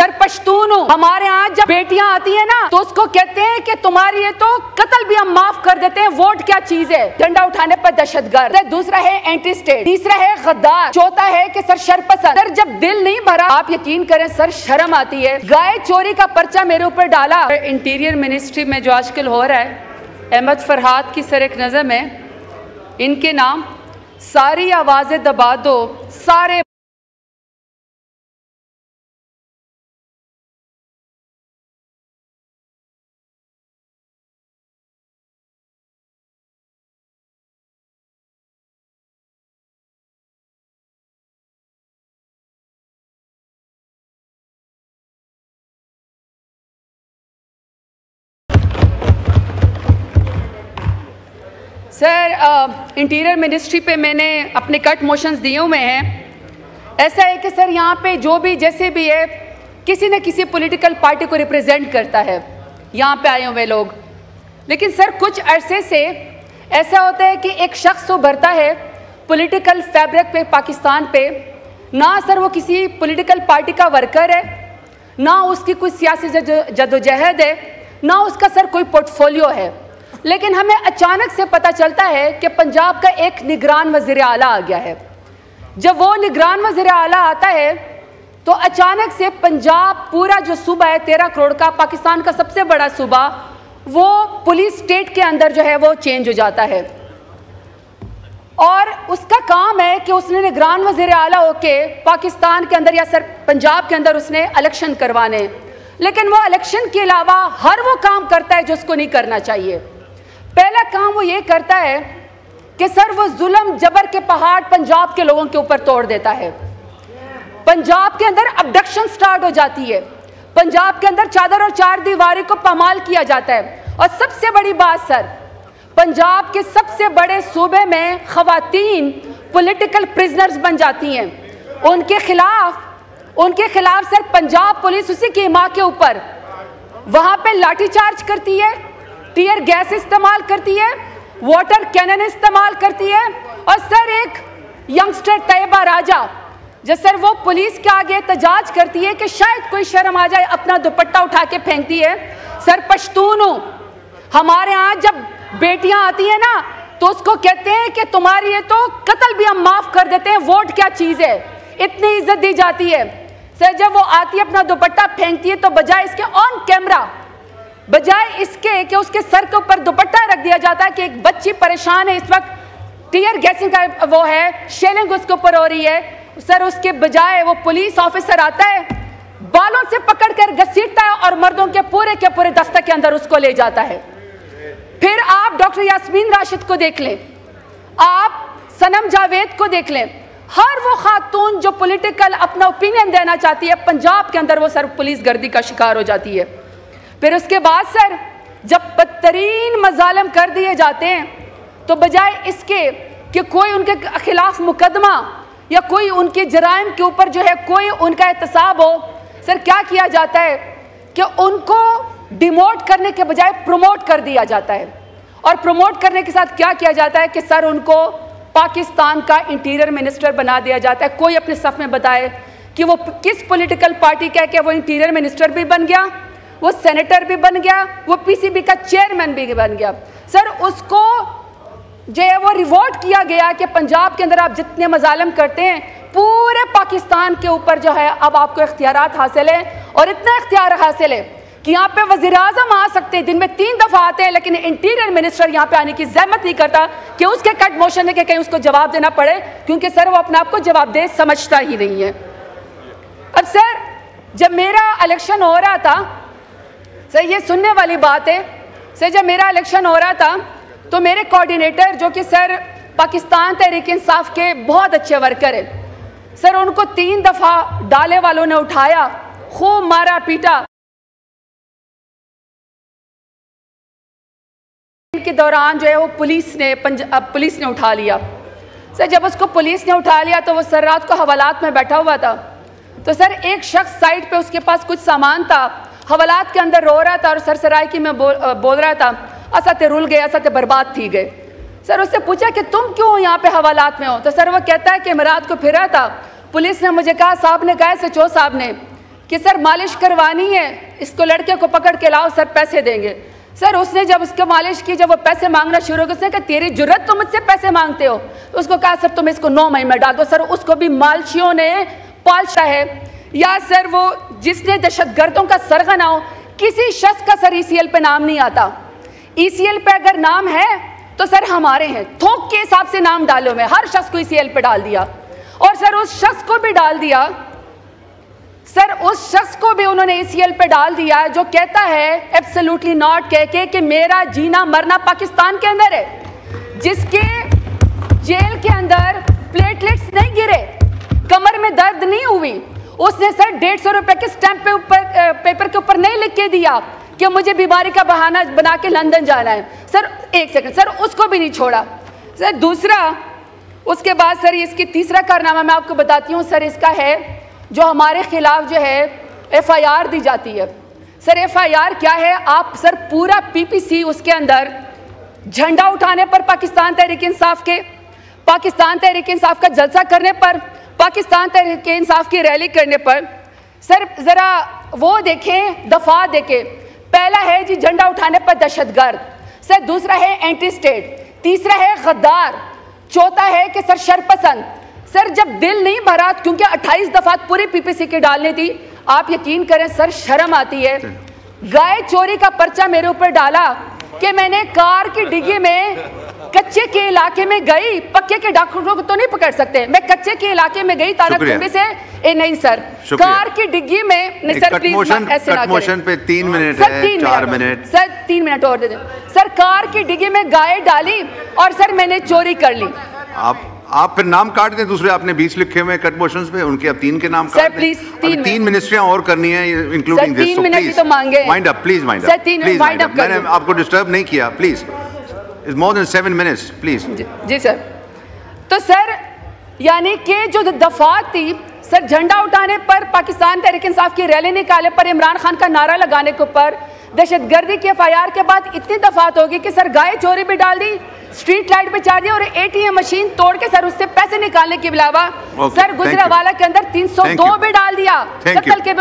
Sir Pashtun हूँ। हमारे यहाँ जब बेटियां आती हैं ना तो उसको कहते हैं कि तुम्हारी ये तो कत्ल भी हम माफ कर देते हैं। वोट क्या चीज है? झंडा उठाने पर दहशतगर्द। दूसरा है एंटी स्टेट, तीसरा है गद्दार, चौथा है कि सर शरपसंद। सर जब दिल नहीं भरा, आप यकीन करें सर शर्म आती है। गाय चोरी का पर्चा मेरे ऊपर डाला। इंटीरियर मिनिस्ट्री में जो आजकल हो रहा है, अहमद फरहाद की सर एक नजर में इनके नाम सारी आवाजें दबा दो, सारे सर इंटीरियर मिनिस्ट्री पे मैंने अपने कट मोशंस दिए हुए हैं। ऐसा है कि सर यहाँ पे जो भी जैसे भी है किसी न किसी पॉलिटिकल पार्टी को रिप्रेजेंट करता है यहाँ पे आए हुए लोग। लेकिन सर कुछ अरसे से ऐसा होता है कि एक शख्स उभरता है पॉलिटिकल फैब्रिक पे पाकिस्तान पे, ना सर वो किसी पॉलिटिकल पार्टी का वर्कर है, ना उसकी कोई सियासी जदोजहद है, ना उसका सर कोई पोर्टफोलियो है। लेकिन हमें अचानक से पता चलता है कि पंजाब का एक निगरान वज़ीर आला आ गया है। जब वो निगरान वज़ीर आला आता है तो अचानक से पंजाब पूरा जो सूबा है 13 करोड़ का, पाकिस्तान का सबसे बड़ा सूबा, वो पुलिस स्टेट के अंदर जो है वो चेंज हो जाता है। और उसका काम है कि उसने निगरान वज़ीर आला होके पाकिस्तान के अंदर या सर पंजाब के अंदर उसने इलेक्शन करवाने। लेकिन वो इलेक्शन के अलावा हर वो काम करता है जो उसको नहीं करना चाहिए। पहला काम वो ये करता है कि सर वो जुल्म जबर के पहाड़ पंजाब के लोगों के ऊपर तोड़ देता है। पंजाब के अंदर अबडक्शन स्टार्ट हो जाती है, पंजाब के अंदर चादर और चार दीवारी को पामाल किया जाता है। और सबसे बड़ी बात सर, पंजाब के सबसे बड़े सूबे में खवातीन पॉलिटिकल प्रिजनर्स बन जाती हैं। उनके खिलाफ सर पंजाब पुलिस उसी की माँ के ऊपर वहां पे लाठीचार्ज करती है, टीयर गैस इस्तेमाल करती है, वाटर कैनन इस्तेमाल करती है। और सर एक यंगस्टर तैयबा राजा जो सर वो पुलिस के आगे एहतजाज करती है कि शायद कोई शर्म आ जाए, अपना दुपट्टा उठा के फेंकती है। सर पश्तून हूँ। हमारे यहाँ जब बेटियां आती हैं ना तो उसको कहते हैं कि तुम्हारी ये तो कत्ल भी हम माफ कर देते हैं। वोट क्या चीज है? इतनी इज्जत दी जाती है। सर जब वो आती है अपना दुपट्टा फेंकती है तो बजाय इसके ऑन कैमरा, बजाय इसके कि उसके सर के ऊपर दुपट्टा रख दिया जाता है कि एक बच्ची परेशान है, इस वक्त टीयर गैसिंग का वो है, शेलिंग उसके ऊपर हो रही है, सर उसके बजाय वो पुलिस ऑफिसर आता है, बालों से पकड़कर घसीटता है और मर्दों के पूरे दस्ते के अंदर उसको ले जाता है। फिर आप डॉक्टर यास्मीन राशिद को देख लें, आप सनम जावेद को देख लें, हर वो खातून जो पॉलिटिकल अपना ओपिनियन देना चाहती है पंजाब के अंदर वो सर पुलिस गर्दी का शिकार हो जाती है। फिर उसके बाद सर जब बदतरीन मजालिम कर दिए जाते हैं तो बजाय इसके कि कोई उनके खिलाफ मुकदमा या कोई उनके जराइम के ऊपर जो है कोई उनका एहतसाब हो, सर क्या किया जाता है कि उनको डिमोट करने के बजाय प्रमोट कर दिया जाता है। और प्रमोट करने के साथ क्या किया जाता है कि सर उनको पाकिस्तान का इंटीरियर मिनिस्टर बना दिया जाता है। कोई अपने सफ में बताए कि वो किस पॉलिटिकल पार्टी का है कि वो इंटीरियर मिनिस्टर भी बन गया, वो सेनेटर भी बन गया, वो पीसीबी का चेयरमैन भी बन गया। सर उसको जो है वो रिवॉर्ड किया गया कि पंजाब के अंदर आप जितने मजालिम करते हैं पूरे पाकिस्तान के ऊपर जो है अब आपको इख्तियारात हासिल है। और इतना इख्तियार हासिल है कि यहाँ पे वज़ीर आज़म आ सकते हैं, दिन में 3 दफ़ा आते हैं, लेकिन इंटीरियर मिनिस्टर यहाँ पे आने की जहमत नहीं करता कि उसके कट मोशन है कि कहीं उसको जवाब देना पड़े, क्योंकि सर वो अपने आप को जवाबदेह समझता ही नहीं है। अब सर जब मेरा इलेक्शन हो रहा था, सर ये सुनने वाली बात है, सर जब मेरा इलेक्शन हो रहा था तो मेरे कोऑर्डिनेटर जो कि सर पाकिस्तान तहरीक इंसाफ के बहुत अच्छे वर्कर है, सर उनको 3 दफ़ा डाले वालों ने उठाया, खूब मारा पीटा। के दौरान जो है वो पुलिस ने उठा लिया। सर जब उसको पुलिस ने उठा लिया तो वो सर रात को हवालात में बैठा हुआ था। तो सर एक शख्स साइड पे उसके पास कुछ सामान था, हवालात के अंदर रो रहा था और सरसराई की में बोल रहा था, असते रुल गए, असते बर्बाद थी गए। सर उससे पूछा कि तुम क्यों यहाँ पे हवालात में हो? तो सर वो कहता है कि मैं रात को फिर रहा था, पुलिस ने मुझे कहा, साहब ने कहा, सचो साहब ने کہ سر مالش کروانی ہے, اس کو لڑکے کو پکڑ کے لاؤ سر پیسے دیں گے. سر اس نے جب اس کو مالش کی, جب وہ پیسے مانگنا شروع کیا, اس نے کہا تیری جرت تم مجھ سے پیسے مانگتے ہو. اس کو کہا سر تم اس کو 9 مہینے میں ڈال دو. سر اس کو بھی مالشیوں نے پالشا ہے. یا سر وہ جس نے دہشت گردوں کا سرغنہ ہو, کسی شخص کا سر ECL پہ نام نہیں آتا. ECL پہ اگر نام ہے تو سر ہمارے ہیں, تھوک کے حساب سے نام ڈالو میں, ہر شخص کو ECL پہ ڈال دیا. اور سر اس شخص کو بھی ڈال دیا, سر اس شخص کو بھی انہوں نے ECL پہ ڈال دیا جو کہتا ہے ایبسلیوٹلی ناٹ کہہ کے کہ میرا جینا مرنا پاکستان کے اندر ہے, جس کے جیل کے اندر پلیٹلیٹس نہیں گرے, کمر میں درد نہیں ہوئی. اس نے سر 150 روپے کے اسٹیمپ پیپر کے اوپر نہیں لکھ کے دیا کہ مجھے بیماری کا بہانہ بنا کے لندن جانا ہے. سر ایک سیکنڈ, سر اس کو بھی نہیں چھوڑا. سر دوسرا, اس کے بعد سر اس کی تیسرا کارنامہ میں آپ کو بتاتی ہوں. سر اس کا ہے جو ہمارے خلاف جو ہے FIR دی جاتی ہے. سر FIR کیا ہے؟ آپ سر پورا PPC اس کے اندر جھنڈا اٹھانے پر پاکستان تحریک انصاف کے, پاکستان تحریک انصاف کا جلسہ کرنے پر, پاکستان تحریک انصاف کی ریلی کرنے پر. سر ذرا وہ دیکھیں, دفعات دیکھیں. پہلا ہے جی جھنڈا اٹھانے پر دہشت گرد, سر دوسرا ہے اینٹی اسٹیٹ, تیسرا ہے غدار, چوتھا ہے کہ سر شرپسند. سر جب دل نہیں بھرا, کیونکہ 28 دفعات پوری PPC کی ڈالنی تھی, آپ یقین کریں سر شرم آتی ہے. گائے چوری کا پرچہ میرے اوپر ڈالا کہ میں نے کار کی ڈگی میں کچے کے علاقے میں گئی, پکے کے ڈاکٹروں کو تو نہیں پکڑ سکتے, میں کچے کے علاقے میں گئی تارا کنبی سے. نہیں سر, کار کی ڈگی میں نہیں سر, پلیز ایسے نہ موشن پہ 3 منٹ ہے, 4 منٹ سر, 3 منٹ اور دے دیں. سر کار کی ڈگی میں گائے ڈالی اور سر میں نے چوری کر لی. آپ پھر نام کاٹ دیں, دوسرے آپ نے 20 لکھے ہوئے کٹ موشنز پہ, ان کے اب 3 کے نام کاٹ دیں. 3 منسٹریاں اور کرنی ہیں including this, so please mind up, please mind up, please mind up. میں نے آپ کو ڈسٹرب نہیں کیا, please. It's more than 7 minutes, please. جی سر. تو سر یعنی کہ جو دفعات تھی, سر جھنڈا اٹھانے پر, پاکستان تحریک انصاف کی ریلی نکالے پر, عمران خان کا نعرہ لگانے کے اوپر, دہشت گردی کے FIR کے بعد اتنی دفعات ہوگی کہ سر گائے چوری بھی ڈال دی, اسٹریٹ لائٹ پہ چار دی, اور ATM مشین توڑ کے سر اس سے پیسے نکالنے کے علاوہ سر گجرانوالہ کے اندر 302 بھی ڈال دیا, قتل کے